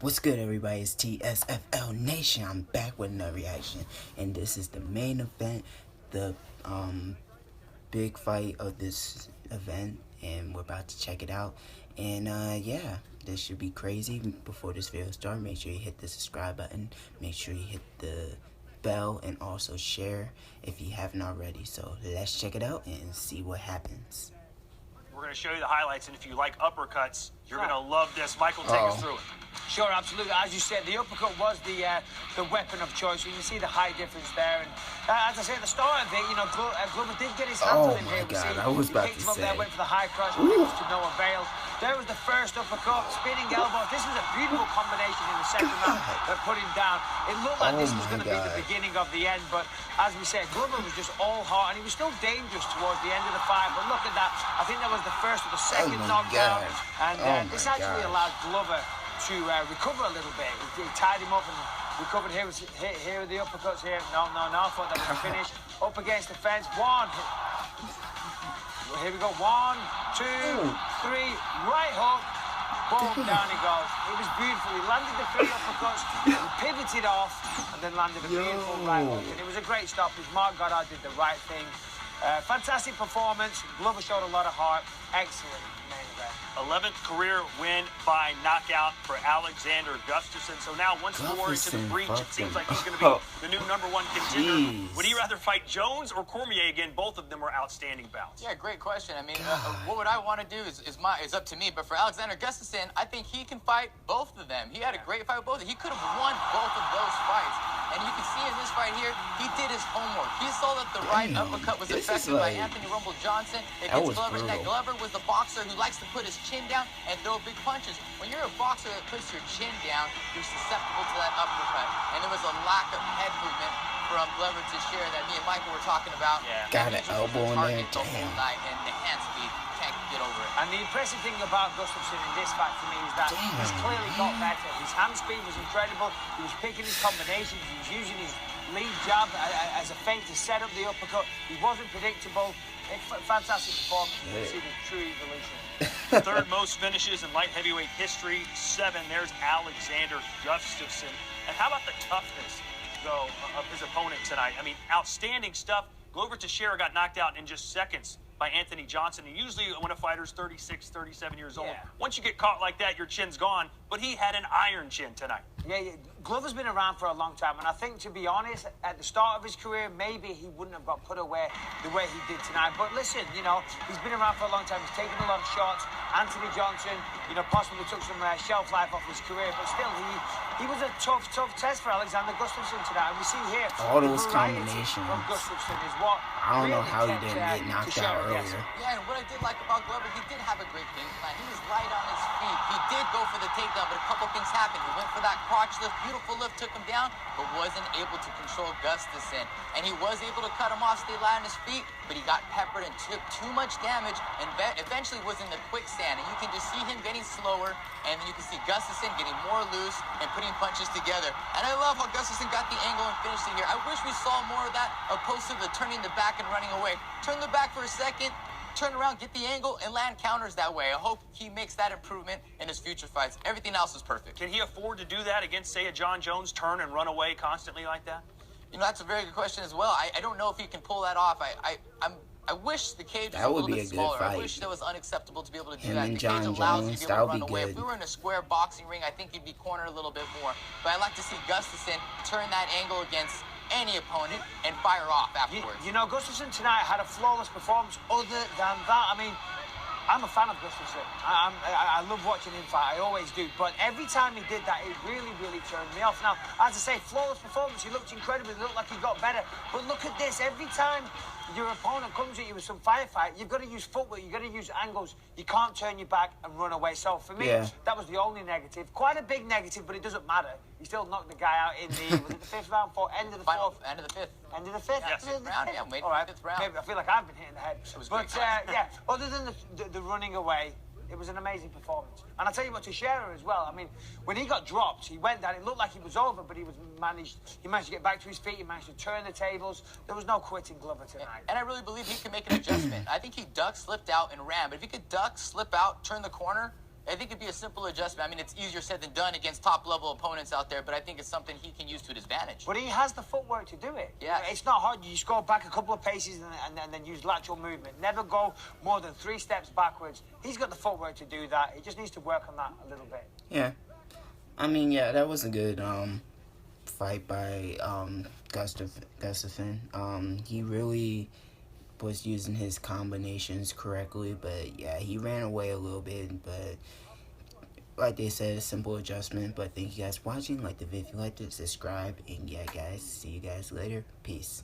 What's good, everybody? It's TSFL Nation. I'm back with another reaction, and this is the main event, the big fight of this event, and we're about to check it out. And yeah, this should be crazy. Before this video starts, make sure you hit the subscribe button, make sure you hit the bell, and also share if you haven't already. So let's check it out and see what happens. We're going to show you the highlights, and if you like uppercuts, you're going to love this. Michael, take us through it. Sure, absolutely. As you said, the uppercut was the weapon of choice. You can see the height difference there. And as I said at the start of it, you know, Glover did get his hands on him here. Oh my God, I was about to say. There, went for the high cross, but it was to no avail. There was the first uppercut, spinning elbow. This was a beautiful combination in the second round that put him down. It looked like this was going to be the beginning of the end, but as we said, Glover was just all heart, and he was still dangerous towards the end of the fight. But look at that. I think that was the first or the second knockdown. And this actually allowed Glover to recover a little bit. He tied him up and recovered. Here are the uppercuts here. No, I thought that was a finish. Up against the fence. One. Here we go. 1, 2, 3. Right hook. Boom, down he goes. It was beautiful. He landed the 3 uppercuts. He pivoted off and then landed a beautiful right hook. And it was a great stoppage. Mark Goddard did the right thing. Fantastic performance. Glover showed a lot of heart. Excellent main event. 11th career win by knockout for Alexander Gustafsson. So now once more into the breach, it seems like he's going to be the new #1 contender. Would he rather fight Jones or Cormier again? Both of them were outstanding bouts. Yeah, great question. I mean, what would I want to do is up to me. But for Alexander Gustafsson, I think he can fight both of them. He had a great fight with both. He could have won both of those fights. And you can see in this fight here, he did his homework. He saw that the right uppercut was effective by Anthony Rumble Johnson against Glover. That Glover was the boxer who likes to put his chin down and throw big punches. When you're a boxer that puts your chin down, you're susceptible to that uppercut. And there was a lack of head movement from Glover Teixeira that me and Michael were talking about. Yeah. Got an elbow in there. The whole night, and the hand speed can't get over it. And the impressive thing about Gustafsson in this fight for me is that he's clearly got better. His hand speed was incredible. He was picking his combinations. He was using his lead jab as a feint to set up the uppercut. He wasn't predictable. Fantastic performance. You can see the true evolution. Third most finishes in light heavyweight history, 7. There's Alexander Gustafsson. And how about the toughness, though, of his opponent tonight? I mean, outstanding stuff. Glover Teixeira got knocked out in just seconds by Anthony Johnson. And usually when a fighter's 36, 37 years old, once you get caught like that, your chin's gone. But he had an iron chin tonight. Yeah, Glover's been around for a long time, and I think, to be honest, at the start of his career, maybe he wouldn't have got put away the way he did tonight. But listen, you know, he's been around for a long time. He's taken a lot of shots. Anthony Johnson, you know, possibly took some shelf life off his career, but still, he was a tough test for Alexander Gustafsson tonight. And we see here all those combinations from Gustafsson is what I don't know how he didn't get knocked out earlier. Yeah, and what I did like about Glover, he did have a great game plan. He was light on his feet. He did go for the takedown, but a couple things happened. He went for that crotch lift, beautiful lift, took him down, but wasn't able to control Gustafsson. And he was able to cut him off, stay light on his feet, but he got peppered and took too much damage, and eventually was in the quicksand. And you can just see him getting slower, and then you can see Gustafsson getting more loose and putting punches together. And I love how Gustafsson got the angle and finished it here. I wish we saw more of that, opposed to the turning the back and running away. Turn the back for a second, turn around, get the angle, and land counters that way. I hope he makes that improvement in his future fights. Everything else is perfect. Can he afford to do that against, say, a John Jones, turn and run away constantly like that? You know, that's a very good question as well. I don't know if he can pull that off. I wish the cage was a little bit smaller. I wish that was unacceptable to be able to do that. The cage allows you to be able to run away. If we were in a square boxing ring, I think he'd be cornered a little bit more. But I'd like to see Gustafsson turn that angle against any opponent and fire off afterwards. You know, Gustafsson tonight had a flawless performance. Other than that, I mean, I'm a fan of Gustafsson. I love watching him fight. I always do. But every time he did that, it really, really turned me off. Now, as I say, flawless performance. He looked incredible. He looked like he got better. But look at this. Every time your opponent comes at you with some firefight, you've got to use footwork. You've got to use angles. You can't turn your back and run away. So for me, that was the only negative. Quite a big negative, but it doesn't matter. He still knocked the guy out in the, was it the 5th round? End of the 4th? End of the 5th. End of the 5th? Yes, 5th round, yeah. All right. 5th round. Maybe I feel like I've been hitting the head. It was but yeah, other than the running away, it was an amazing performance. And I'll tell you what, Teixeira as well. I mean, when he got dropped, he went down. It looked like he was over, but he managed to get back to his feet. He managed to turn the tables. There was no quitting Glover tonight. And I really believe he can make an adjustment. I think he ducked, slipped out, and ran. But if he could duck, slip out, turn the corner, I think it'd be a simple adjustment. I mean, it's easier said than done against top-level opponents out there, but I think it's something he can use to his advantage. But he has the footwork to do it. Yeah. It's not hard. You just go back a couple of paces and then use lateral movement. Never go more than 3 steps backwards. He's got the footwork to do that. He just needs to work on that a little bit. Yeah. I mean, yeah, that was a good fight by Gustafsson. He really was using his combinations correctly, but yeah, he ran away a little bit, but like they said, a simple adjustment. But thank you guys for watching. Like the video, if you liked it, subscribe, and yeah guys, see you guys later. Peace.